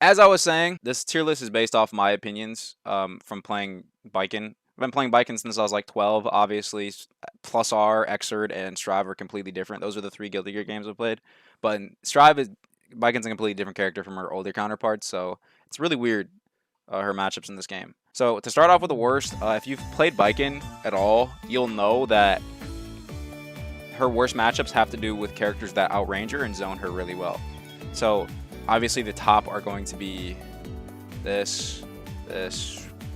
as I was saying, this tier list is based off my opinions from playing Baiken. I've been playing Baiken since I was like 12. Obviously, Plus R, Xrd, and Strive are completely different. Those are the 3 Guilty Gear games I've played. But Baiken's a completely different character from her older counterparts, so it's really weird, her matchups in this game. So to start off with the worst, if you've played Baiken at all, you'll know that her worst matchups have to do with characters that outrange her and zone her really well. So obviously the top are going to be this.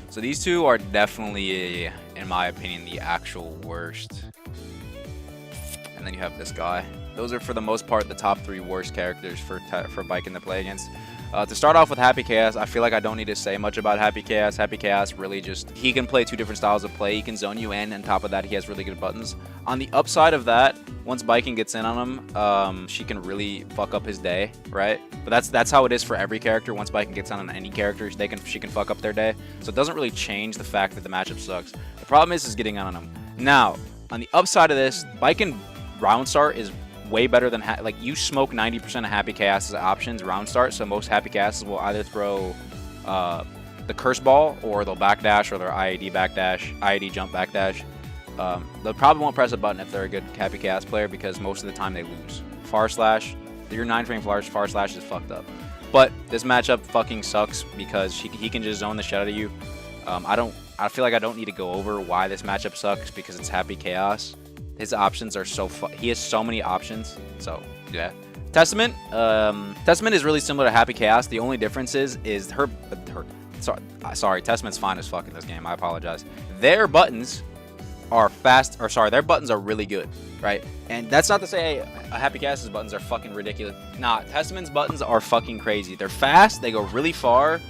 So these two are definitely, in my opinion, the actual worst. And then you have this guy. Those are, for the most part, the top 3 worst characters for Baiken to play against. To start off with Happy Chaos, I feel like I don't need to say much about Happy Chaos. Happy Chaos really just, he can play 2 different styles of play. He can zone you in, and on top of that, he has really good buttons. On the upside of that, once Baiken gets in on him, she can really fuck up his day, right? But that's how it is for every character. Once Baiken gets on any character, she can fuck up their day. So it doesn't really change the fact that the matchup sucks. The problem is getting on him. Now, on the upside of this, Baiken round start is way better than like you smoke 90% of Happy Chaos's options round start. So most Happy Chaos will either throw the curse ball, or they'll backdash, or their IAD backdash, IAD jump backdash. They probably won't press a button if they're a good Happy Chaos player, because most of the time they lose. Far slash, your 9-frame far slash is fucked up. But this matchup fucking sucks because he can just zone the shit out of you. I feel like I don't need to go over why this matchup sucks, because it's Happy Chaos. His options are he has so many options. So yeah, Testament is really similar to Happy Chaos. The only difference is sorry, Testament's fine as fuck in this game. I apologize. Their buttons are their buttons are really good, right? And that's not to say Happy Chaos's buttons are fucking ridiculous. Nah, Testament's buttons are fucking crazy. They're fast. They go really far.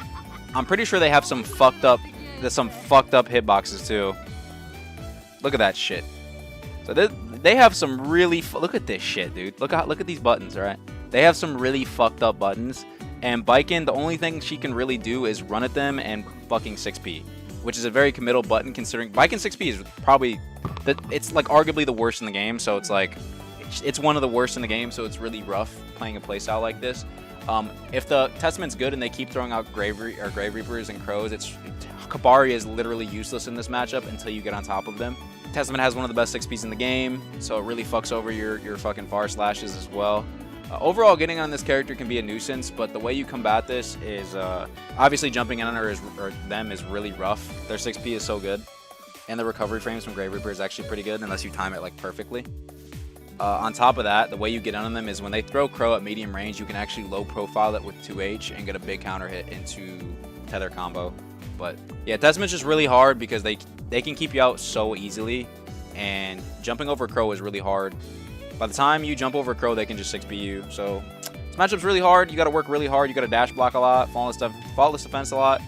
I'm pretty sure they have some fucked up hitboxes too. Look at that shit. So they have some really look at this shit, dude. Look at these buttons, all right? They have some really fucked up buttons, and Baiken, the only thing she can really do is run at them and fucking 6P, which is a very committal button, considering Baiken 6P is probably it's like arguably the worst in the game. So it's like it's one of the worst in the game. So it's really rough playing a playstyle like this. If the Testament's good and they keep throwing out Grave Reapers and Crows, Kabari is literally useless in this matchup until you get on top of them. Testament has one of the best 6Ps in the game, so it really fucks over your fucking far slashes as well. Overall, getting on this character can be a nuisance, but the way you combat this is obviously jumping in on her or them is really rough. Their 6P is so good, and the recovery frames from Grave Reaper is actually pretty good unless you time it like perfectly. On top of that, the way you get on them is when they throw Crow at medium range, you can actually low profile it with 2H and get a big counter hit into tether combo. But yeah, Testament's just really hard because they can keep you out so easily, and jumping over Crow is really hard. By the time you jump over Crow, they can just 6B you. So this matchup's really hard. You got to work really hard. You got to dash block a lot, faultless defense a lot.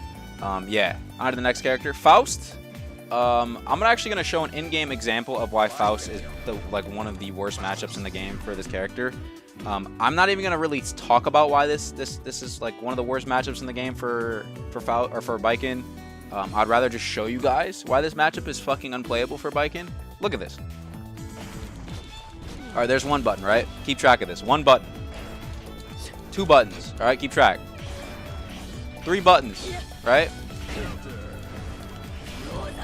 Yeah, on to the next character, Faust. I'm actually going to show an in-game example of why Faust is one of the worst matchups in the game for this character. I'm not even going to really talk about why this is like one of the worst matchups in the game for Faust or for Baiken. I'd rather just show you guys why this matchup is fucking unplayable for Baiken. Look at this. All right, there's one button, right? Keep track of this. One button. 2 buttons. All right, keep track. 3 buttons, right?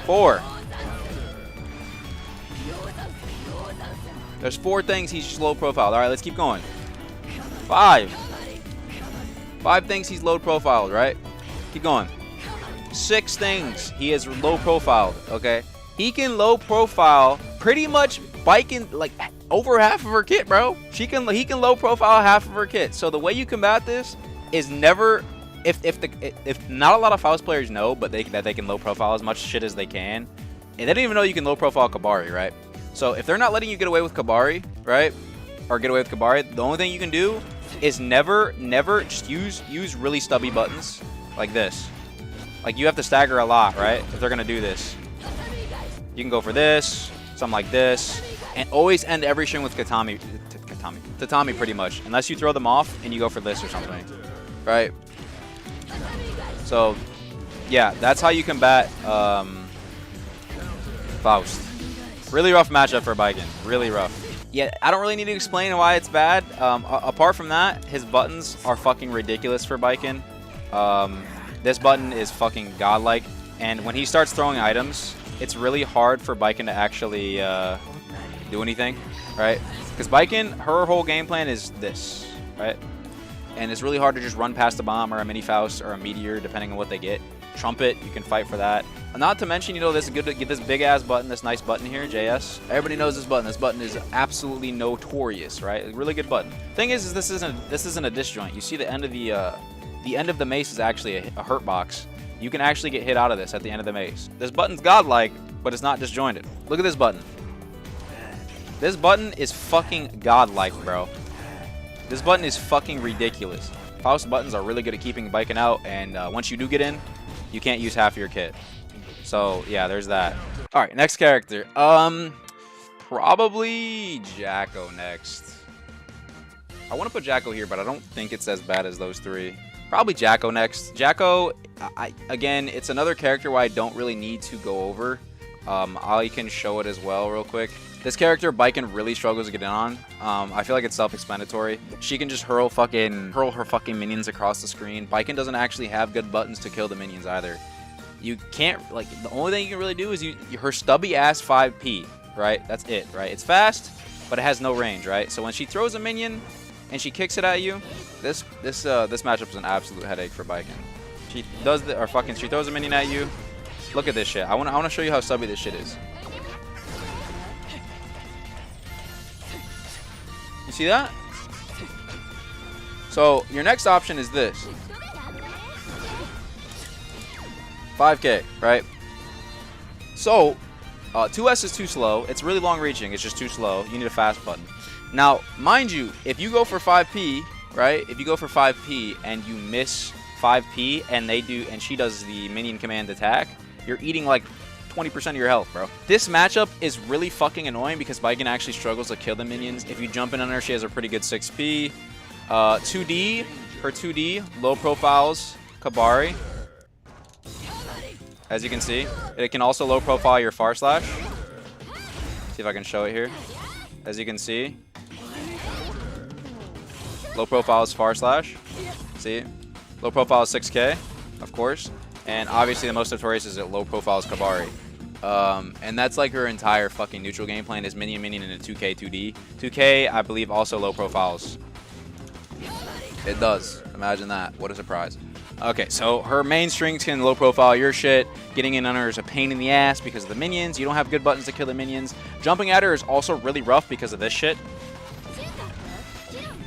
4. There's 4 things he's low profiled. All right, let's keep going. 5. 5 things he's low profiled, right? Keep going. 6 things he is low profiled, okay? He can low profile pretty much Baiken like over half of her kit, bro. He can low profile half of her kit. So the way you combat this is never if not a lot of Faust players know, but that they can low profile as much shit as they can. And they don't even know you can low profile Kabari, right? So if they're not letting you get away with Kabari, right? Or get away with Kabari, the only thing you can do is never just use really stubby buttons like this. Like you have to stagger a lot, right? If they're gonna do this. You can go for this, something like this, and always end every string with tatami pretty much. Unless you throw them off and you go for this or something. Right? So yeah, that's how you combat Faust. Really rough matchup for Baiken. Really rough. Yeah, I don't really need to explain why it's bad. Apart from that, his buttons are fucking ridiculous for Baiken. This button is fucking godlike, and when he starts throwing items, it's really hard for Baiken to actually do anything, right? Because Baiken, her whole game plan is this, right? And it's really hard to just run past a bomb or a mini Faust or a meteor, depending on what they get. Trumpet, you can fight for that. Not to mention, you know, this is good to get this big ass button, this nice button here, JS. Everybody knows this button. This button is absolutely notorious, right? A really good button. Thing is this isn't a disjoint. You see the end of the mace is actually a hurt box. You can actually get hit out of this at the end of the mace. This button's godlike, but it's not disjointed. Look at this button. This button is fucking godlike, bro. This button is fucking ridiculous. Faust buttons are really good at keeping Baiken out, and once you do get in, you can't use half your kit. So yeah, there's that. All right, next character. Probably Jacko next. I want to put Jacko here, but I don't think it's as bad as those three. Probably Jacko next. Jacko, again, it's another character where I don't really need to go over. I can show it as well real quick. This character, Baiken, really struggles to get in on. I feel like it's self-explanatory. She can just hurl her fucking minions across the screen. Baiken doesn't actually have good buttons to kill the minions either. You can't, like, the only thing you can really do is her stubby ass 5P, right? That's it, right? It's fast, but it has no range, right? So when she throws a minion and she kicks it at you, this matchup is an absolute headache for Baiken. She throws a minion at you. Look at this shit. I want to show you how stubby this shit is. You see that? So your next option is this. 5K, right? So 2S is too slow. It's really long reaching. It's just too slow. You need a fast button. Now, mind you, if you go for 5P, right? If you go for 5P and you miss 5P and she does the minion command attack, you're eating like 20% of your health, bro. This matchup is really fucking annoying because Baiken actually struggles to kill the minions. If you jump in on her, she has a pretty good 6P. 2D, her 2D, low profiles, Kabari. As you can see, it can also low profile your far slash. See if I can show it here. As you can see, low profile is far slash. See, low profile is 6K, of course. And obviously the most notorious is that low profile is Kabari. And that's like her entire fucking neutral game plan is minion in a 2K 2D. 2K, I believe, also low profiles. It does. Imagine that. What a surprise. Okay, so her main strings can low profile your shit. Getting in on her is a pain in the ass because of the minions. You don't have good buttons to kill the minions. Jumping at her is also really rough because of this shit.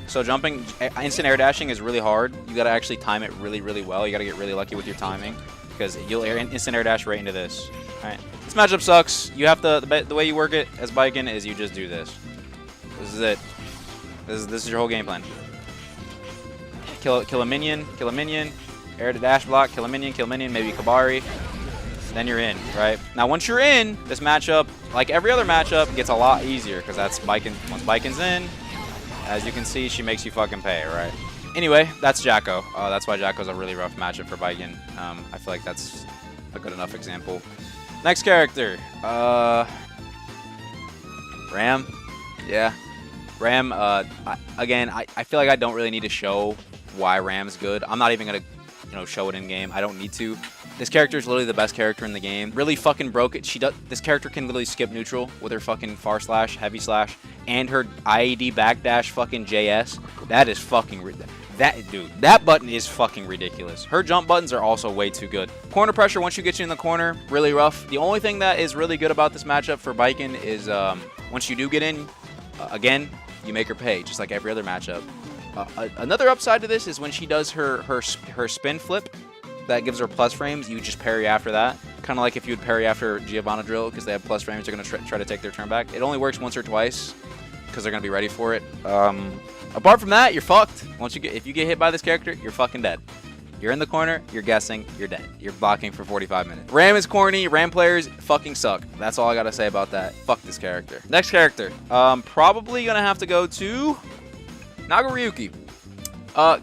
So jumping, instant air dashing is really hard. You gotta actually time it really, really well. You gotta get really lucky with your timing because you'll instant air dash right into this. All right, this matchup sucks. You have to, the way you work it as Baiken is you just do this. This is it. This is your whole game plan. Kill a minion, air to dash block, kill a minion, maybe Kabari. Then you're in, right? Now once you're in, this matchup, like every other matchup, gets a lot easier because that's Baiken. Once Baiken's in, as you can see, she makes you fucking pay, right? Anyway, that's Jacko. That's why Jacko's a really rough matchup for Baiken. I feel like that's a good enough example. Next character. Ram. Yeah. Ram, again, I feel like I don't really need to show why Ram's good. I'm not even going to, show it in game. I don't need to. This character is literally the best character in the game. Really fucking broke it. This character can literally skip neutral with her fucking far slash, heavy slash, and her IED backdash fucking JS. That is fucking that button is fucking ridiculous. Her jump buttons are also way too good. Corner pressure, once you get you in the corner, really rough. The only thing that is really good about this matchup for Baiken is once you do get in, again, you make her pay, just like every other matchup. Another upside to this is when she does her spin flip, that gives her plus frames, you just parry after that. Kind of like if you would parry after Giovanna drill, because they have plus frames, they're going to try to take their turn back. It only works once or twice, because they're going to be ready for it. Apart from that, you're fucked. If you get hit by this character, you're fucking dead. You're in the corner, you're guessing, you're dead. You're blocking for 45 minutes. Ram is corny, Ram players fucking suck. That's all I gotta say about that. Fuck this character. Next character. Probably gonna have to go to Nagoriyuki.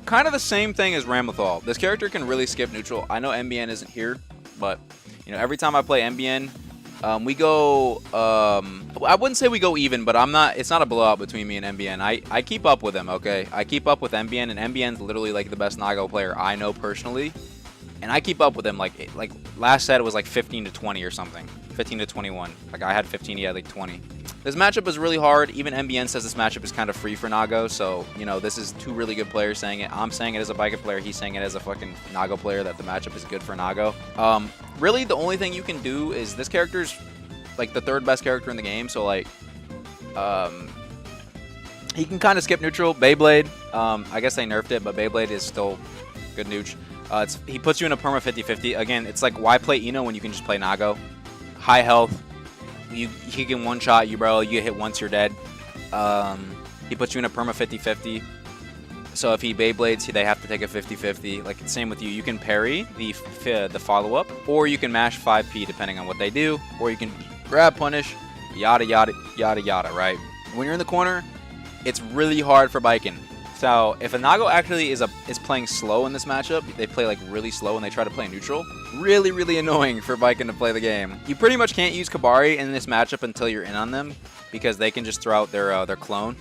Kind of the same thing as Ramlethal. This character can really skip neutral. I know Ambience isn't here, but every time I play Ambience, We go, I wouldn't say we go even, but it's not a blowout between me and MBN. I keep up with him, okay? I keep up with MBN, and MBN's literally like the best Nago player I know personally. And I keep up with him, like last set it was like 15 to 20 or something. 15 to 21. Like I had 15, he had like 20. This matchup is really hard. Even MBN says this matchup is kind of free for Nago. So, you know, this is two really good players saying it. I'm saying it as a Baiken player. He's saying it as a fucking Nago player that the matchup is good for Nago. Really, the only thing you can do is this character's like the third best character in the game. So, like, he can kind of skip neutral. Beyblade, I guess they nerfed it, but Beyblade is still good neutral. He puts you in a perma 50-50. Again, it's like, why play Eno when you can just play Nago? High health. He can one-shot you, bro. You get hit once, you're dead. He puts you in a perma 50-50. So if he Beyblades, they have to take a 50-50. Like, same with you. You can parry the follow-up, or you can mash 5P depending on what they do, or you can grab, punish, yada, yada, yada, yada, right? When you're in the corner, it's really hard for Baiken. So if a Nago actually is playing slow in this matchup, they play like really slow and they try to play neutral. Really, really annoying for Baiken to play the game. You pretty much can't use Kabari in this matchup until you're in on them, because they can just throw out their clone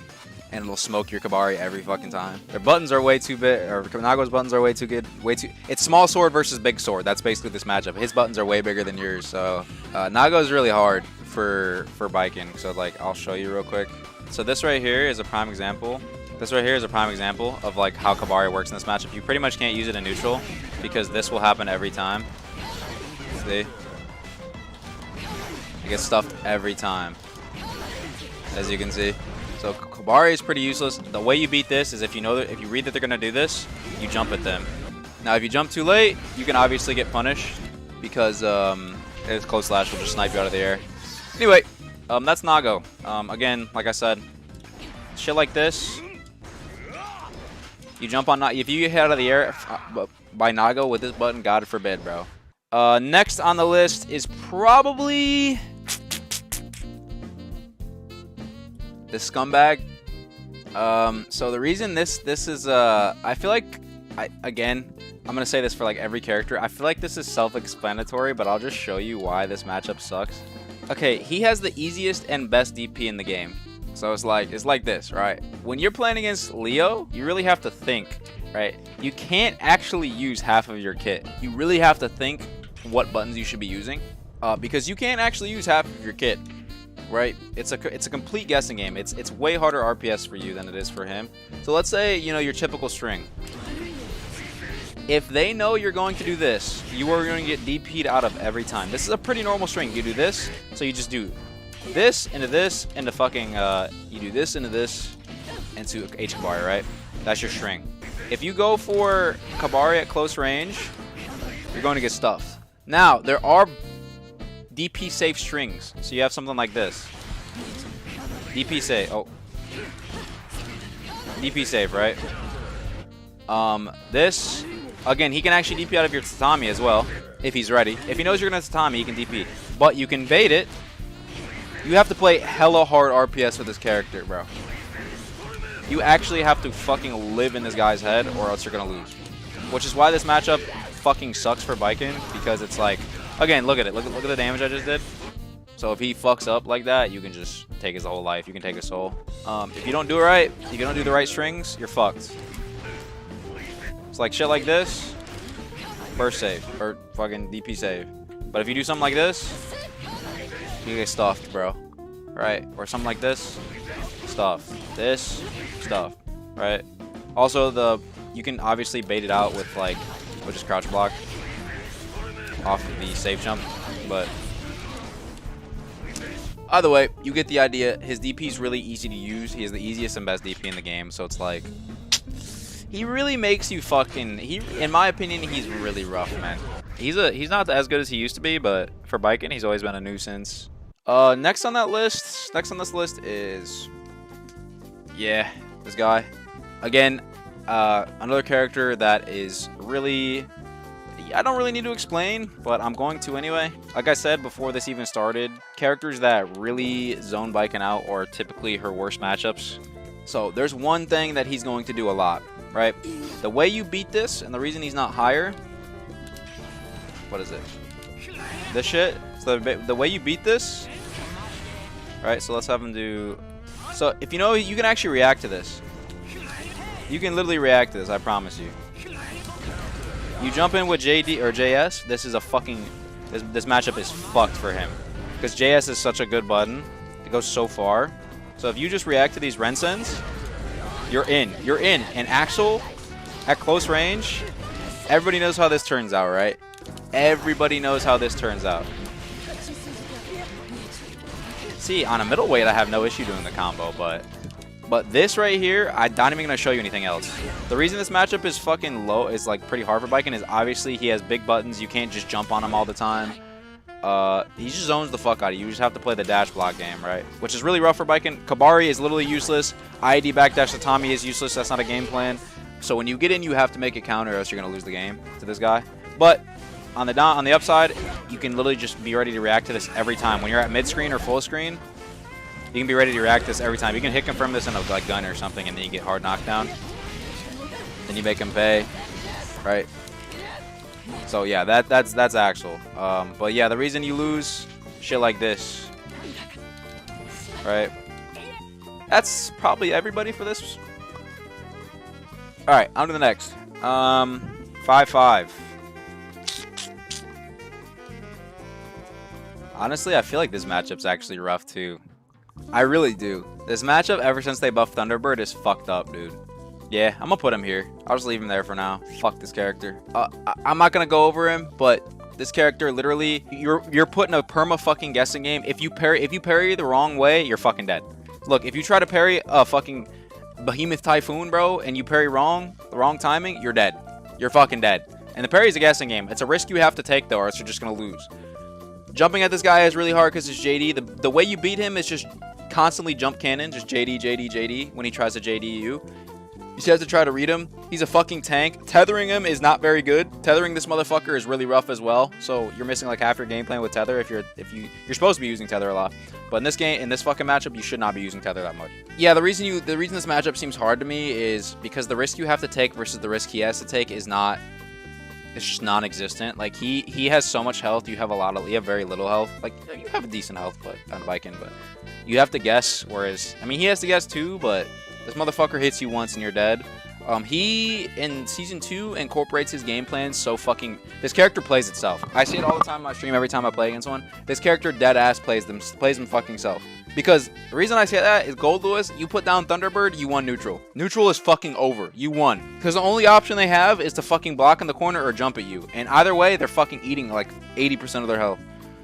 and it'll smoke your Kabari every fucking time. Their buttons are way too big, or Nago's buttons are way too good. It's small sword versus big sword. That's basically this matchup. His buttons are way bigger than yours. So Nago is really hard for Baiken. So like, I'll show you real quick. So this right here is a prime example. This right here is a prime example of like how Kabari works in this matchup. You pretty much can't use it in neutral because this will happen every time. See? You get stuffed every time, as you can see. So Kabari is pretty useless. The way you beat this is if you read that they're gonna do this, you jump at them. Now if you jump too late, you can obviously get punished because his close slash will just snipe you out of the air. Anyway, that's Nago. Again, like I said, shit like this. You jump on, if you get hit out of the air by Nago with this button, God forbid, bro. Next on the list is probably the scumbag. So the reason this is, I feel like, again, I'm gonna say this for like every character. I feel like this is self-explanatory, but I'll just show you why this matchup sucks. Okay, he has the easiest and best DP in the game. So it's like this, right? When you're playing against Leo, you really have to think, right? You can't actually use half of your kit. You really have to think what buttons you should be using, because you can't actually use half of your kit, right? It's a complete guessing game. It's way harder RPS for you than it is for him. So let's say, you know, your typical string. If they know you're going to do this, you are going to get DP'd out of every time. This is a pretty normal string. You do this, so you just do this into fucking you do this into this into H Kabari, right? That's your string. If you go for Kabari at close range, you're going to get stuffed. Now there are DP safe strings, so you have something like this. DP safe. Oh, DP safe, right? This again, he can actually DP out of your tatami as well if he's ready. If he knows you're gonna tatami, he can DP, but you can bait it. You have to play hella hard RPS with this character, bro. You actually have to fucking live in this guy's head or else you're going to lose. Which is why this matchup fucking sucks for Baiken, because it's like, again, look at it. Look at the damage I just did. So if he fucks up like that, you can just take his whole life. You can take his soul. If you don't do it right, if you don't do the right strings, you're fucked. It's like shit like this, burst save, or fucking DP save. But if you do something like this, you get stuffed, bro. Right? Or something like this, stuff. This, stuff. Right? Also, you can obviously bait it out with like, which is crouch block off of the safe jump, but either way, you get the idea. His DP is really easy to use. He has the easiest and best DP in the game, so it's like, he really makes you fucking, in my opinion, he's really rough, man. He's not as good as he used to be, but for Baiken, he's always been a nuisance. Next on this list is, yeah, this guy. Again, another character that is really, I don't really need to explain, but I'm going to anyway. Like I said before this even started, characters that really zone Baiken out are typically her worst matchups. So there's one thing that he's going to do a lot, right? The way you beat this, and the reason he's not higher, what is it? This shit? So the way you beat this, right? So let's have him do. So if you know, you can actually react to this. You can literally react to this. I promise you. You jump in with JD or JS. This is a fucking. This matchup is fucked for him because JS is such a good button. It goes so far. So if you just react to these Rensens, you're in. You're in. And Axl at close range. Everybody knows how this turns out, right? Everybody knows how this turns out. See, on a middleweight, I have no issue doing the combo, but this right here, I'm not even gonna show you anything else. The reason this matchup is fucking low, is like pretty hard for Baiken, is obviously he has big buttons. You can't just jump on him all the time. He just zones the fuck out of you. You just have to play the dash block game, right? Which is really rough for Baiken. Kabari is literally useless. IED backdash to Tommy is useless. That's not a game plan. So when you get in, you have to make a counter, or else you're gonna lose the game to this guy. But on the upside, you can literally just be ready to react to this every time. When you're at mid screen or full screen, you can be ready to react to this every time. You can hit confirm this in a like gun or something, and then you get hard knockdown. Then you make him pay, right? So yeah, that's Axl. But yeah, the reason you lose shit like this, right? That's probably everybody for this. All right, on to the next. 5-5. Honestly, I feel like this matchup's actually rough too. I really do. This matchup, ever since they buffed Thunderbird, is fucked up, dude. Yeah, I'm gonna put him here. I'll just leave him there for now. Fuck this character. I'm not gonna go over him, but this character, literally, you're putting a perma fucking guessing game. If you parry the wrong way, you're fucking dead. Look, if you try to parry a fucking Behemoth Typhoon, bro, and you parry wrong, the wrong timing, you're dead. You're fucking dead. And the parry is a guessing game. It's a risk you have to take, though, or else you're just gonna lose. Jumping at this guy is really hard because it's JD. The way you beat him is just constantly jump cannon, just JD, JD, JD when he tries to JD you. You just have to try to read him. He's a fucking tank. Tethering him is not very good. Tethering this motherfucker is really rough as well. So you're missing like half your game plan with tether if you're supposed to be using tether a lot. But in this game, in this fucking matchup, you should not be using tether that much. Yeah, the reason this matchup seems hard to me is because the risk you have to take versus the risk he has to take is not. It's just non-existent. Like he has so much health. You have very little health. Like you have a decent health, but on Baiken, but you have to guess. Whereas I mean, he has to guess too, but this motherfucker hits you once and you're dead. He in season 2 incorporates his game plans so fucking. This character plays itself. I see it all the time on my stream. Every time I play against one, this character dead ass plays them fucking self. Because the reason I say that is Goldlewis, you put down Thunderbird, you won neutral. Neutral is fucking over. You won. Because the only option they have is to fucking block in the corner or jump at you. And either way, they're fucking eating like 80% of their health.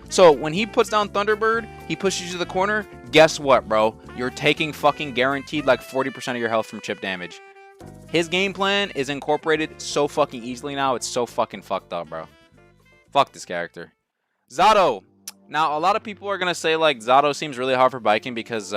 So when he puts down Thunderbird, he pushes you to the corner. Guess what, bro? You're taking fucking guaranteed like 40% of your health from chip damage. His game plan is incorporated so fucking easily now. It's so fucking fucked up, bro. Fuck this character. Zato. Now, a lot of people are going to say, like, Zato seems really hard for Baiken because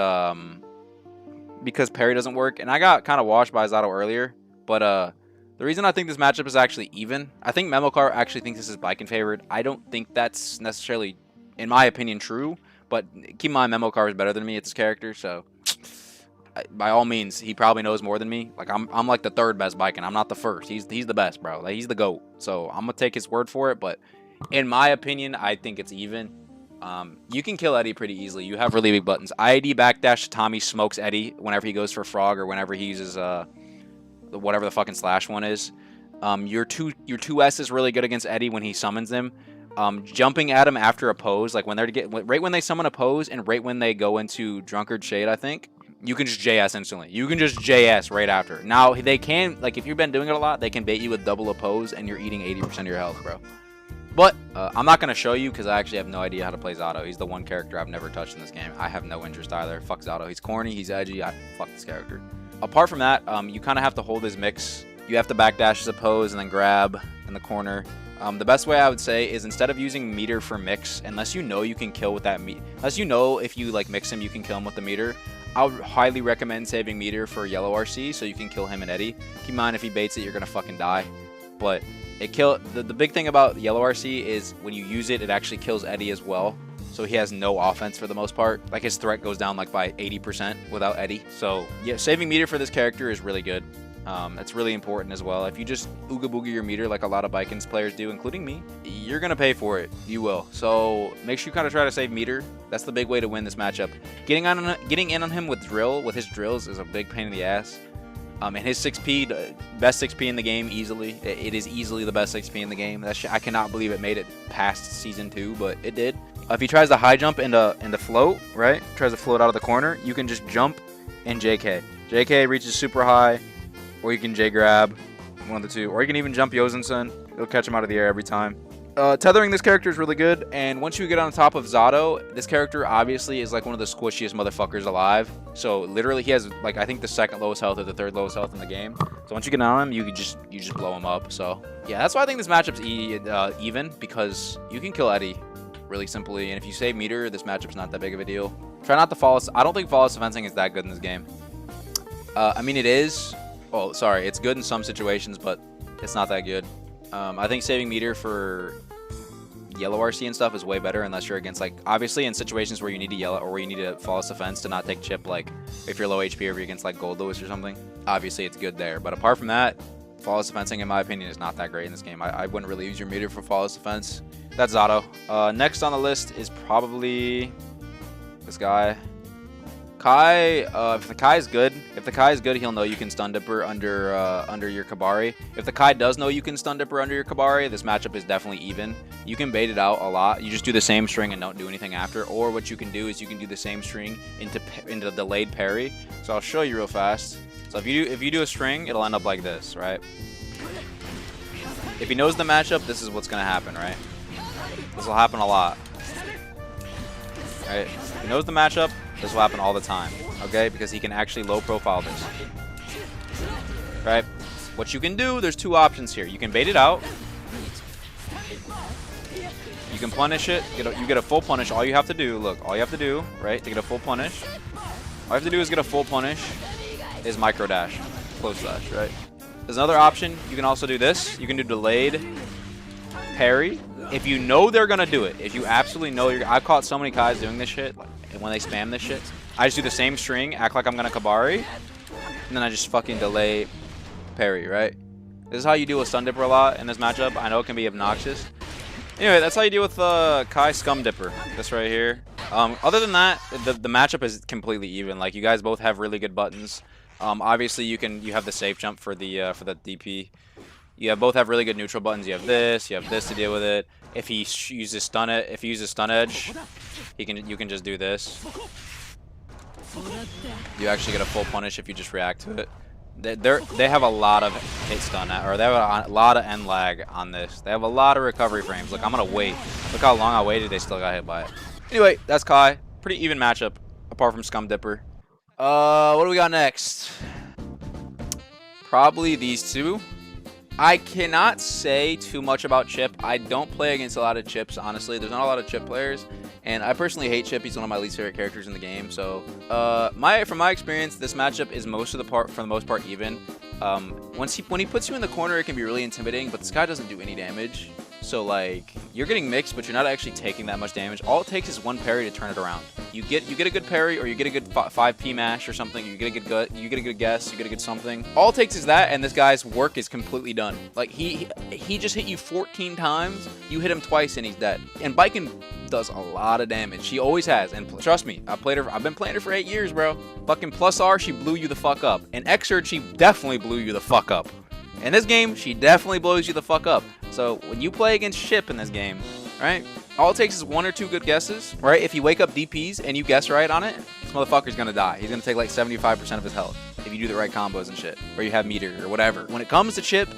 parry doesn't work. And I got kind of washed by Zato earlier. But the reason I think this matchup is actually even, I think Memokar actually thinks this is Baiken favored. I don't think that's necessarily, in my opinion, true. But keep in mind, Memokar is better than me at this character. So, by all means, he probably knows more than me. Like, I'm like the third best Baiken. I'm not the first. He's the best, bro. Like, he's the GOAT. So, I'm going to take his word for it. But in my opinion, I think it's even. You can kill Eddie pretty easily. You have really big buttons. IED backdash Tommy smokes Eddie whenever he goes for frog or whenever he uses whatever the fucking slash one is. Your 2S is really good against Eddie when he summons them. Jumping at him after a pose, like right when they summon a pose and right when they go into Drunkard Shade, I think you can just JS instantly. You can just JS right after. Now they can, like, if you've been doing it a lot, they can bait you with double oppose and you're eating 80% of your health, bro. But I'm not going to show you because I actually have no idea how to play Zato. He's the one character I've never touched in this game. I have no interest either. Fuck Zato. He's corny. He's edgy. Fuck this character. Apart from that, you kind of have to hold his mix. You have to backdash his oppose and then grab in the corner. The best way I would say is instead of using meter for mix, unless you know you can kill with that unless you know if you like mix him, you can kill him with the meter. I would highly recommend saving meter for yellow RC so you can kill him and Eddie. Keep in mind if he baits it, you're going to fucking die. But the big thing about yellow RC is when you use it, it actually kills Eddie as well. So he has no offense for the most part. Like his threat goes down like by 80% without Eddie. So yeah, saving meter for this character is really good. It's really important as well. If you just ooga booga your meter like a lot of Baiken's players do, including me, you're gonna pay for it. You will. So make sure you kind of try to save meter. That's the big way to win this matchup. Getting in on him with his drills is a big pain in the ass. And his 6P, best 6P in the game easily. It is easily the best 6P in the game. I cannot believe it made it past season 2, but it did. If he tries to high jump into float, right? Tries to float out of the corner, you can just jump and JK. JK reaches super high, or you can J grab, one of the two, or you can even jump Yozensen. It'll catch him out of the air every time. Tethering this character is really good, and once you get on top of Zato, this character obviously is like one of the squishiest motherfuckers alive. So literally, he has like I think the second lowest health or the third lowest health in the game. So once you get on him, you just blow him up. So yeah, that's why I think this matchup's even, because you can kill Eddie really simply, and if you save meter, this matchup's not that big of a deal. Try not to follow. I don't think flawless fencing is that good in this game. I mean, it is. Oh, sorry, it's good in some situations, but it's not that good. I think saving meter for yellow RC and stuff is way better unless you're against, like, obviously in situations where you need to yellow or where you need to flawless defense to not take chip, like if you're low HP or if you're against like Goldlewis or something. Obviously, it's good there, but apart from that, flawless defensing, in my opinion, is not that great in this game. I wouldn't really use your meter for flawless defense. That's Zato. Next on the list is probably this guy. Kai, if the Kai is good, he'll know you can stun dipper under your Kabari. If the Kai does know you can stun dipper under your Kabari, this matchup is definitely even. You can bait it out a lot. You just do the same string and don't do anything after. Or what you can do is you can do the same string into delayed parry. So I'll show you real fast. So if you do a string, it'll end up like this, right? If he knows the matchup, this is what's gonna happen, right? This will happen a lot. Right? If he knows the matchup, this will happen all the time, okay? Because he can actually low profile this. Right? What you can do, there's two options here. You can bait it out. You can punish it. You get a full punish. All you have to do, look, all you have to do, right, to get a full punish, all you have to do is get a full punish is micro dash, close dash, right? There's another option. You can also do this. You can do delayed parry. If you know they're gonna do it, if you absolutely know I've caught so many Kais doing this shit, like, when they spam this shit, I just do the same string, act like I'm gonna Kabari, and then I just fucking delay parry, right? This is how you deal with stun dipper a lot in this matchup. I know it can be obnoxious. Anyway, that's how you deal with Kai scum dipper. This right here. Other than that, the matchup is completely even. Like, you guys both have really good buttons. Obviously, you have the safe jump for the DP. You both have really good neutral buttons. You have this to deal with it. If he uses stun edge, you can just do this. You actually get a full punish if you just react to it. They have a lot of hit stun, or they have a lot of end lag on this. They have a lot of recovery frames. Look, I'm gonna wait. Look how long I waited. They still got hit by it. Anyway, that's Kai. Pretty even matchup, apart from Scum Dipper. What do we got next? Probably these two. I cannot say too much about Chipp. I don't play against a lot of Chipps, honestly. There's not a lot of Chipp players, and I personally hate Chipp. He's one of my least favorite characters in the game. So, from my experience, this matchup is for the most part, even. When he puts you in the corner, it can be really intimidating, but this guy doesn't do any damage. So, like, you're getting mixed, but you're not actually taking that much damage. All it takes is one parry to turn it around. You get a good parry, or you get a good 5P mash or something. You get a good guess. You get a good something. All it takes is that, and this guy's work is completely done. Like, he just hit you 14 times. You hit him twice, and he's dead. And Baiken does a lot of damage. She always has. And trust me, I've been playing her for 8 years, bro. Fucking plus R, she blew you the fuck up. And Xrd, she definitely blew you the fuck up. In this game, she definitely blows you the fuck up. So when you play against Chipp in this game, right, all it takes is 1 or 2 good guesses, right? If you wake up DPs and you guess right on it, this motherfucker's gonna die. He's gonna take like 75% of his health if you do the right combos and shit, or you have meter or whatever. When it comes to Chipp,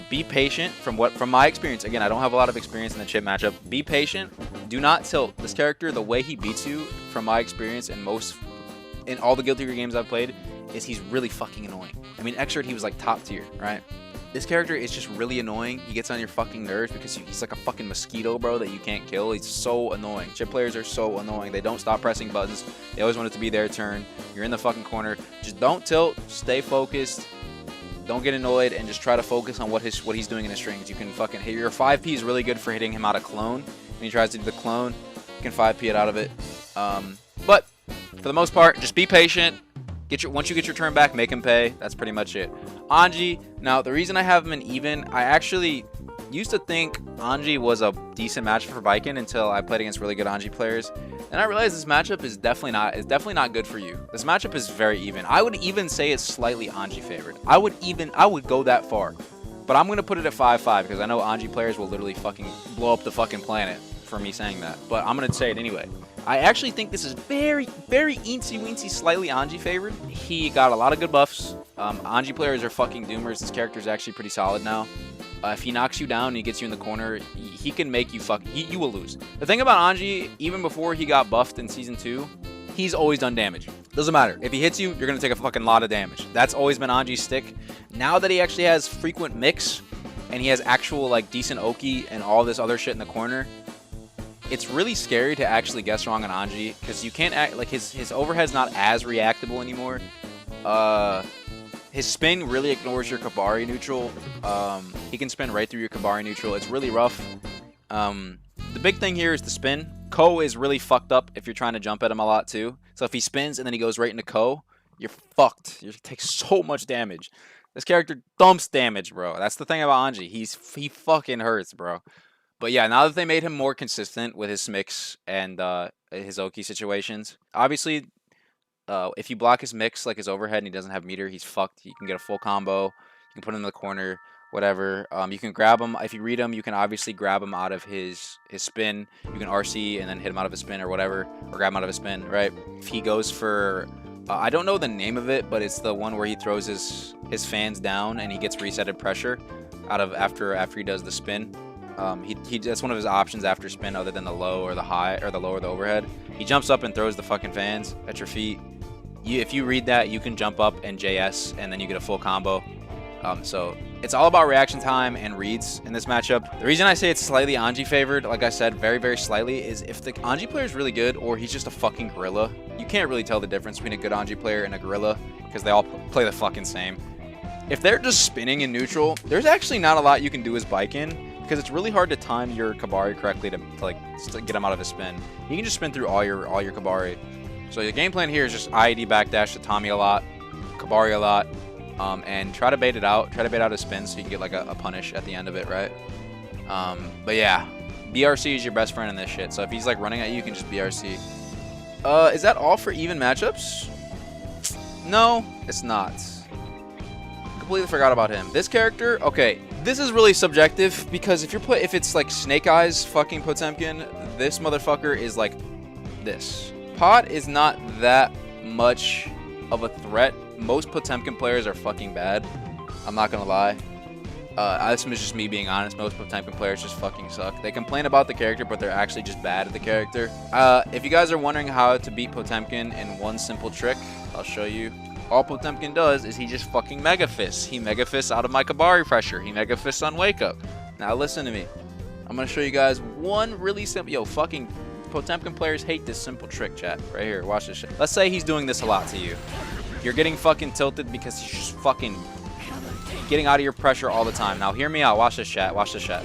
be patient. From my experience, again, I don't have a lot of experience in the Chipp matchup. Be patient. Do not tilt. This character, the way he beats you, from my experience in all the Guilty Gear games I've played, is he's really fucking annoying. I mean, Xrd, he was like top tier, right? This character is just really annoying. He gets on your fucking nerves because he's like a fucking mosquito, bro, that you can't kill. He's so annoying. Chipp players are so annoying. They don't stop pressing buttons. They always want it to be their turn. You're in the fucking corner. Just don't tilt. Stay focused. Don't get annoyed, and just try to focus on what he's doing in the strings. You can fucking hit your 5P is really good for hitting him out of clone. When he tries to do the clone, you can 5P it out of it. But for the most part, just be patient. Once you get your turn back, make him pay. That's pretty much it. Anji, now the reason I have him in even, I actually used to think Anji was a decent match for Baiken until I played against really good Anji players. And I realized this matchup is definitely not good for you. This matchup is very even. I would even say it's slightly Anji favored. I would go that far. But I'm gonna put it at 5-5 because I know Anji players will literally fucking blow up the fucking planet for me saying that. But I'm gonna say it anyway. I actually think this is very, very eensy-weensy, slightly Anji favored. He got a lot of good buffs. Anji players are fucking doomers. This character is actually pretty solid now. If he knocks you down and he gets you in the corner, he can make you you will lose. The thing about Anji, even before he got buffed in Season 2, he's always done damage. Doesn't matter. If he hits you, you're going to take a fucking lot of damage. That's always been Anji's stick. Now that he actually has frequent mix, and he has actual, like, decent Oki and all this other shit in the corner, it's really scary to actually guess wrong on Anji, because you can't act like his overhead's not as reactable anymore. His spin really ignores your Kabari neutral. He can spin right through your Kabari neutral. It's really rough. The big thing here is the spin. Ko is really fucked up if you're trying to jump at him a lot too. So if he spins and then he goes right into Ko, you're fucked. You take so much damage. This character dumps damage, bro. That's the thing about Anji. He fucking hurts, bro. But yeah, now that they made him more consistent with his mix and his Oki situations, obviously, if you block his mix, like his overhead, and he doesn't have meter, he's fucked. You can get a full combo. You can put him in the corner, whatever. You can grab him. If you read him, you can obviously grab him out of his spin. You can RC and then hit him out of his spin or whatever, or grab him out of his spin, right? If he goes for, I don't know the name of it, but it's the one where he throws his fans down and he gets resetted pressure out of after he does the spin. That's one of his options after spin, other than the low or the high, or the low or the overhead. He jumps up and throws the fucking fans at your feet. If you read that, you can jump up and JS, and then you get a full combo. So it's all about reaction time and reads in this matchup. The reason I say it's slightly Anji favored, like I said, very, very slightly, is if the Anji player is really good or he's just a fucking gorilla, you can't really tell the difference between a good Anji player and a gorilla because they all play the fucking same. If they're just spinning in neutral, there's actually not a lot you can do as Baiken, because it's really hard to time your Kabari correctly to get him out of his spin. You can just spin through all your Kabari. So the game plan here is just IED backdash to Tommy a lot, Kabari a lot, and try to bait it out. Try to bait out his spin so you can get like a punish at the end of it, right? But yeah, BRC is your best friend in this shit. So if he's like running at you, you can just BRC. Is that all for even matchups? No, it's not. Completely forgot about him. This character, okay, this is really subjective because if it's like Snake Eyes fucking Potemkin, this motherfucker is like this. Pot is not that much of a threat. Most Potemkin players are fucking bad. I'm not gonna lie. This is just me being honest. Most Potemkin players just fucking suck. They complain about the character, but they're actually just bad at the character. If you guys are wondering how to beat Potemkin in one simple trick, I'll show you. All Potemkin does is he just fucking Mega Fists. He Mega Fists out of my Kabari pressure. He Mega Fists on Wake Up. Now listen to me. I'm gonna show you guys one really simple. Yo, fucking Potemkin players hate this simple trick, chat. Right here, watch this shit. Let's say he's doing this a lot to you. You're getting fucking tilted because he's just fucking getting out of your pressure all the time. Now hear me out. Watch this, chat. Watch this, chat.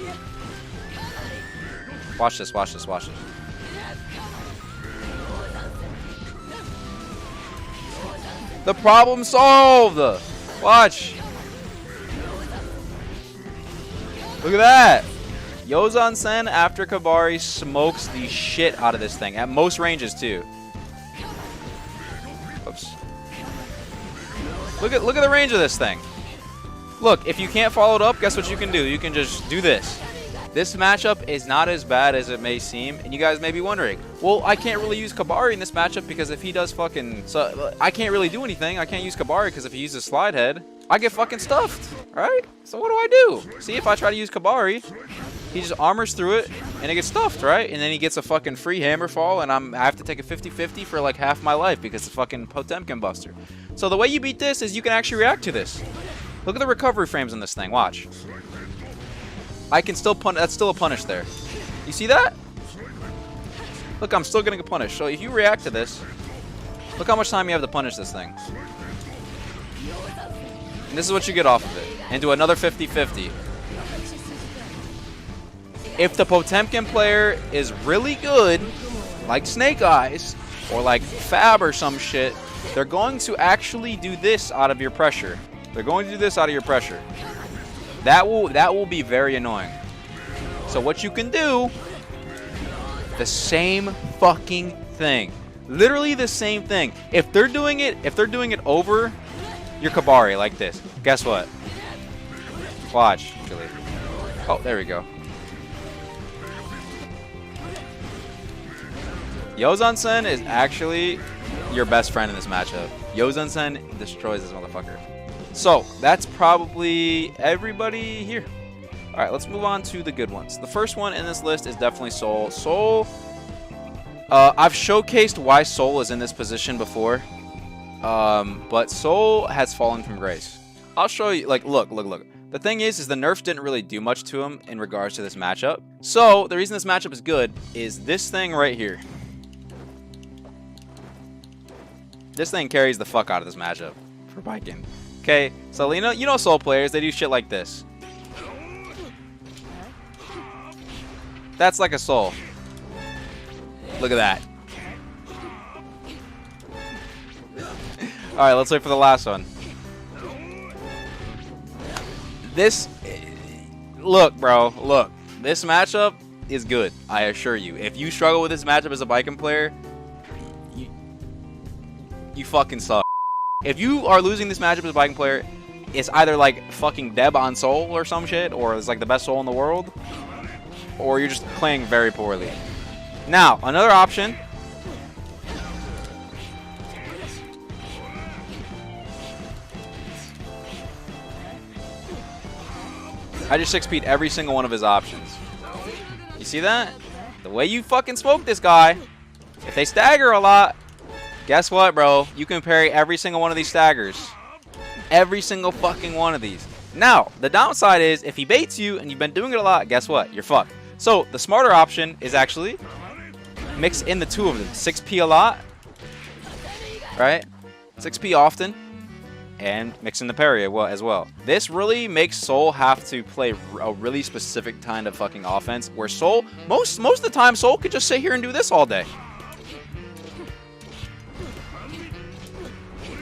Watch this, watch this, watch this. The problem solved! Watch! Look at that! Yozan-sen after Kabari smokes the shit out of this thing. At most ranges, too. Oops. Look at the range of this thing. Look, if you can't follow it up, guess what you can do? You can just do this. This matchup is not as bad as it may seem, and you guys may be wondering, well, I can't really use Kabari in this matchup because if he does fucking... So, I can't really do anything. I can't use Kabari because if he uses Slide Head, I get fucking stuffed, right? So what do I do? See, if I try to use Kabari, he just armors through it, and it gets stuffed, right? And then he gets a fucking free hammer fall, and I have to take a 50-50 for like half my life because it's fucking Potemkin Buster. So the way you beat this is you can actually react to this. Look at the recovery frames on this thing. Watch. I can still punish. That's still a punish there. You see that? Look, I'm still getting a punish. So if you react to this, look how much time you have to punish this thing. And this is what you get off of it. And do another 50-50. If the Potemkin player is really good, like Snake Eyes, or like Fab or some shit, they're going to actually do this out of your pressure. They're going to do this out of your pressure. That will be very annoying. So what you can do, the same fucking thing. Literally the same thing. If they're doing it over your Kabari like this, guess what? Watch, actually. Oh, there we go. Yozan-sen is actually your best friend in this matchup. Yozan-sen destroys this motherfucker. So, that's probably everybody here. Alright, let's move on to the good ones. The first one in this list is definitely Soul. Soul, I've showcased why Soul is in this position before. But Soul has fallen from grace. I'll show you, like, look. The thing is the nerfs didn't really do much to him in regards to this matchup. So, the reason this matchup is good is this thing right here. This thing carries the fuck out of this matchup for Baiken. Okay, so you know Soul players, they do shit like this. That's like a Soul. Look at that. Alright, let's wait for the last one. This, look, bro, look. This matchup is good, I assure you. If you struggle with this matchup as a Baiken player, you fucking suck. If you are losing this matchup as a Baiken player, it's either like fucking Deb on Soul or some shit, or it's like the best Soul in the world, or you're just playing very poorly. Now, another option. I just 6P'd every single one of his options. You see that? The way you fucking smoke this guy, if they stagger a lot, guess what, bro? You can parry every single one of these staggers. Every single fucking one of these. Now, the downside is, if he baits you and you've been doing it a lot, guess what? You're fucked. So, the smarter option is actually mix in the two of them. 6P a lot, right? 6P often, and mix in the parry as well. This really makes Soul have to play a really specific kind of fucking offense, where Soul, most of the time, Soul could just sit here and do this all day.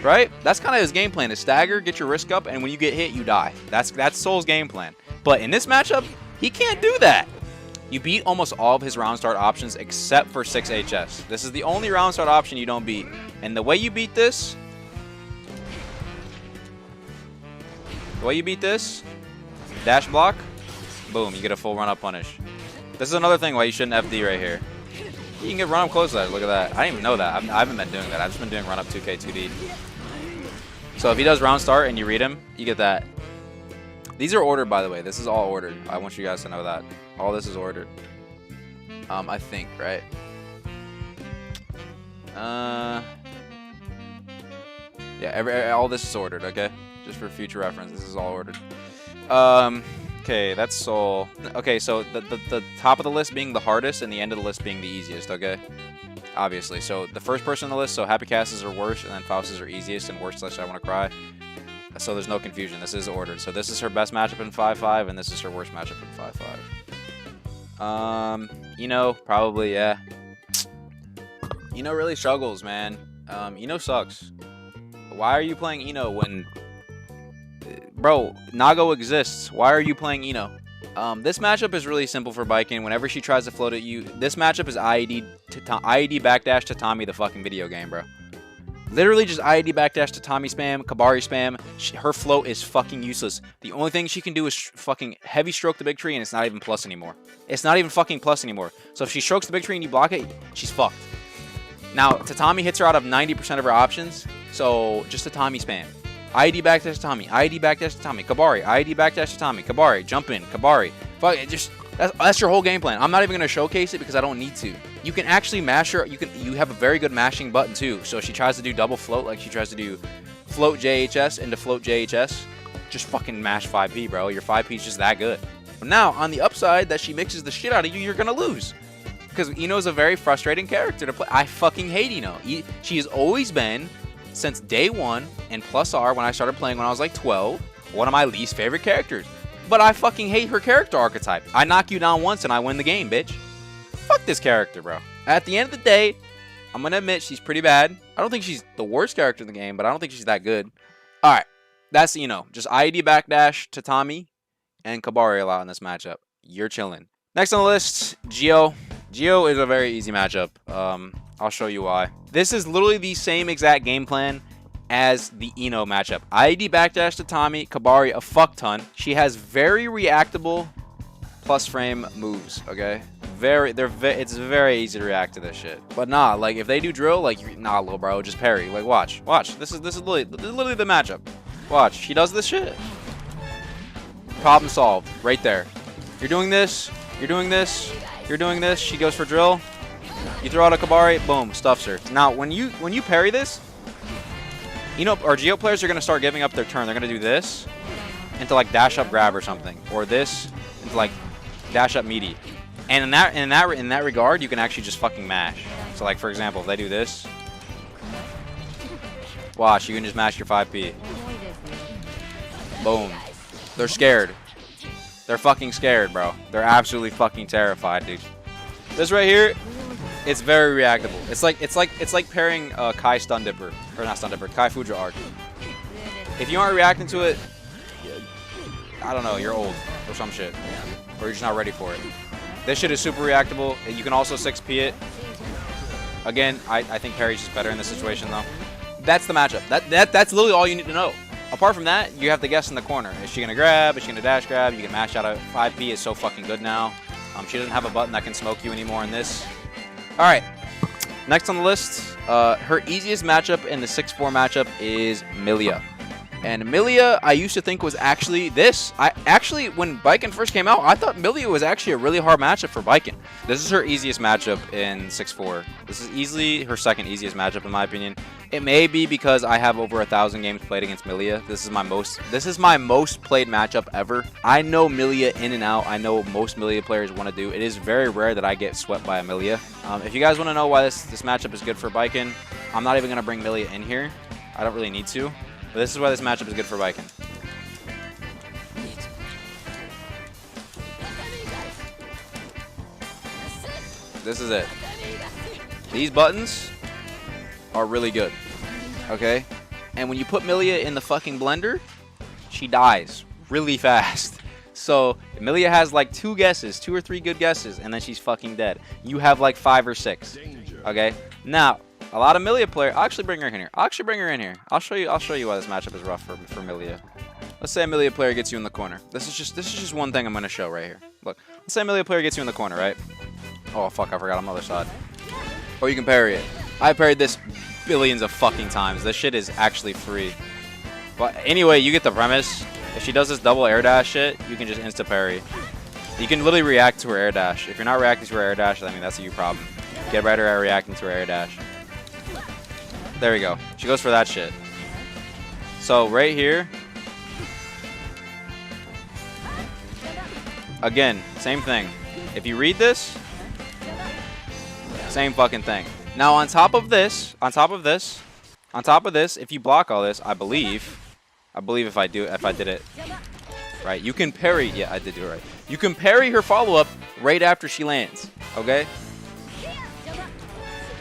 Right? That's kind of his game plan, is stagger, get your risk up, and when you get hit, you die. That's Soul's game plan. But in this matchup, he can't do that. You beat almost all of his round start options except for 6HS. This is the only round start option you don't beat. And the way you beat this, dash block, boom, you get a full run-up punish. This is another thing why you shouldn't FD right here. You can get run-up close to that. Look at that. I didn't even know that. I haven't been doing that. I've just been doing run-up 2K, 2D. So if he does round start and you read him, you get that. These are ordered, by the way. This is all ordered. I want you guys to know that. All this is ordered. I think, right? Yeah, all this is ordered, okay? Just for future reference, this is all ordered. Okay, that's Soul. Okay, so the top of the list being the hardest and the end of the list being the easiest, okay? Obviously. So the first person on the list, so Happy Casses are worst, and then Faust's are easiest, and worst / I Wanna Cry. So there's no confusion. This is ordered. So this is her best matchup in 5-5, and this is her worst matchup in 5-5. Eno, probably, yeah. Eno really struggles, man. Eno sucks. Why are you playing Eno when... Bro, Nago exists. Why are you playing Eno? This matchup is really simple for Baiken. Whenever she tries to float at you, this matchup is IED backdash Tatami, the fucking video game, bro. Literally just IED backdash Tatami spam, Kabari spam. Her float is fucking useless. The only thing she can do is fucking heavy stroke the big tree, and it's not even plus anymore. It's not even fucking plus anymore. So if she strokes the big tree and you block it, she's fucked. Now, Tatami hits her out of 90% of her options, so just Tatami spam. IED backdash Tatami, IED backdash Tatami, Kabari, IED backdash Tatami, Kabari, jump in, Kabari. Fuck it, just that's your whole game plan. I'm not even gonna showcase it because I don't need to. You can actually mash her. You have a very good mashing button too. So if she tries to do double float, like she tries to do float JHS into float JHS, just fucking mash 5P, bro. Your 5P is just that good. But now on the upside that she mixes the shit out of you, you're gonna lose. Because Eno's a very frustrating character to play. I fucking hate Eno. She has always been, since day one, and plus R when I started playing when I was like 12, one of my least favorite characters. But I fucking hate her character archetype. I knock you down once and I win the game, bitch. Fuck this character, bro. At the end of the day, I'm going to admit she's pretty bad. I don't think she's the worst character in the game, but I don't think she's that good. All right. That's, you know, just IED backdash to Tommy and Kabari a lot in this matchup. You're chilling. Next on the list, Geo. Geo is a very easy matchup. I'll show you why. This is literally the same exact game plan as the Eno matchup. IED backdash to Tommy, Kabari a fuck ton. She has very reactable plus frame moves, okay? It's very easy to react to this shit. But nah, like if they do drill, like nah, little bro, just parry. Like watch. This is literally the matchup. Watch, she does this shit. Problem solved, right there. You're doing this. You're doing this. You're doing this. She goes for drill. You throw out a Kabari, boom, stuffs her. Now when you parry this, you know our Geo players are gonna start giving up their turn. They're gonna do this into like dash up grab or something, or this into like dash up meaty. And in that regard, you can actually just fucking mash. So like for example, if they do this, watch, you can just mash your 5P. Boom. They're scared. They're fucking scared, bro. They're absolutely fucking terrified, dude. This right here, it's very reactable. It's like pairing Kai Stun Dipper, or not Stun Dipper, Kai Fudra Arc. If you aren't reacting to it, I don't know, you're old or some shit, or you're just not ready for it. This shit is super reactable. You can also 6P it. Again, I think parry's just better in this situation though. That's the matchup. That's literally all you need to know. Apart from that, you have to guess in the corner. Is she gonna grab? Is she gonna dash grab? You can mash out a 5P. Is so fucking good now. She doesn't have a button that can smoke you anymore in this. All right. Next on the list, her easiest matchup in the 6-4 matchup is Millia. And Millia, I used to think was actually this. When Baiken first came out, I thought Millia was actually a really hard matchup for Baiken. This is her easiest matchup in 6-4. This is easily her second easiest matchup in my opinion. It may be because I have over 1,000 games played against Millia. This is my most played matchup ever. I know Millia in and out. I know most Millia players want to do. It is very rare that I get swept by a Millia. If you guys want to know why this matchup is good for Baiken, I'm not even going to bring Millia in here. I don't really need to. But this is why this matchup is good for Baiken. This is it. These buttons are really good. Okay? And when you put Millia in the fucking blender, she dies really fast. So Millia has like 2 or 3 good guesses, and then she's fucking dead. You have like 5 or 6. Okay? Now, a lot of Millia players. I'll actually bring her in here. I'll show you why this matchup is rough for Millia. Let's say a Millia player gets you in the corner. This is just one thing I'm gonna show right here. Look, let's say a Millia player gets you in the corner, right? Oh fuck, I forgot on the other side. Or you can parry it. I've parried this billions of fucking times. This shit is actually free. But anyway, you get the premise. If she does this double air dash shit, you can just insta parry. You can literally react to her air dash. If you're not reacting to her air dash, I mean that's a you problem. Get better at reacting to her air dash. There we go. She goes for that shit. So right here, again, same thing. If you read this, same fucking thing. Now on top of this, if you block all this, I believe if I did it right, you can parry. Yeah, I did do it right. You can parry her follow-up right after she lands. Okay.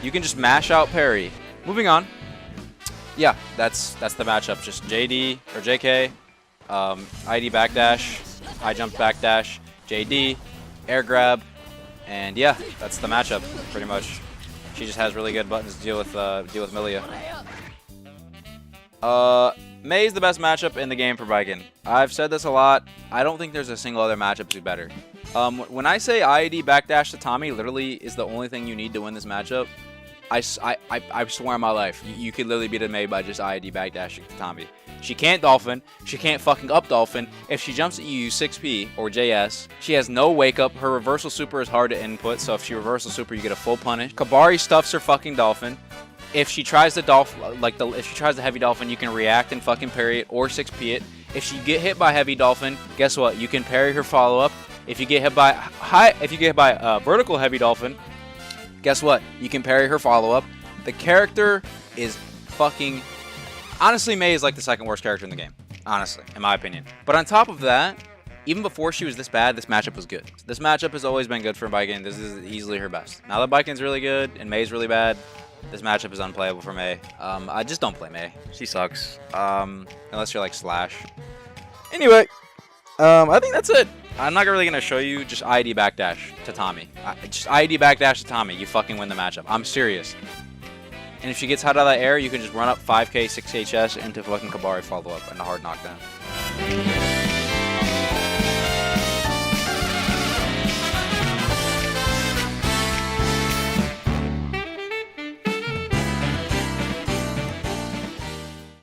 You can just mash out parry. Moving on. Yeah, that's the matchup. Just JD or JK, ID backdash, high jump backdash, JD, air grab, and yeah, that's the matchup pretty much. She just has really good buttons to deal with Millia. Mei is the best matchup in the game for Baiken. I've said this a lot. I don't think there's a single other matchup to be better. When I say IED backdash to Tommy literally is the only thing you need to win this matchup, I swear on my life, you could literally beat a Mei by just IED backdashing to Tommy. She can't dolphin. She can't fucking up dolphin. If she jumps at you, use 6P or JS. She has no wake up. Her reversal super is hard to input, so if she reversal super, you get a full punish. Kabari stuffs her fucking dolphin. If she tries to if she tries the heavy dolphin, you can react and fucking parry it or 6P it. If she get hit by heavy dolphin, guess what? You can parry her follow up. If you get hit by vertical heavy dolphin, guess what? You can parry her follow up. The character is fucking. Honestly, Mei is like the second worst character in the game. Honestly, in my opinion. But on top of that, even before she was this bad, this matchup was good. This matchup has always been good for Baiken. This is easily her best. Now that Baiken's really good and Mei's really bad, This matchup is unplayable for Mei. I just don't play Mei. She sucks. Unless you're like Slash. Anyway, I think that's it. I'm not really gonna show you. Just ID backdash to Tommy. Just ID backdash to Tommy. You fucking win the matchup. I'm serious. And if she gets hot out of that air, you can just run up 5k, 6 HS into fucking Kabari follow up and a hard knockdown.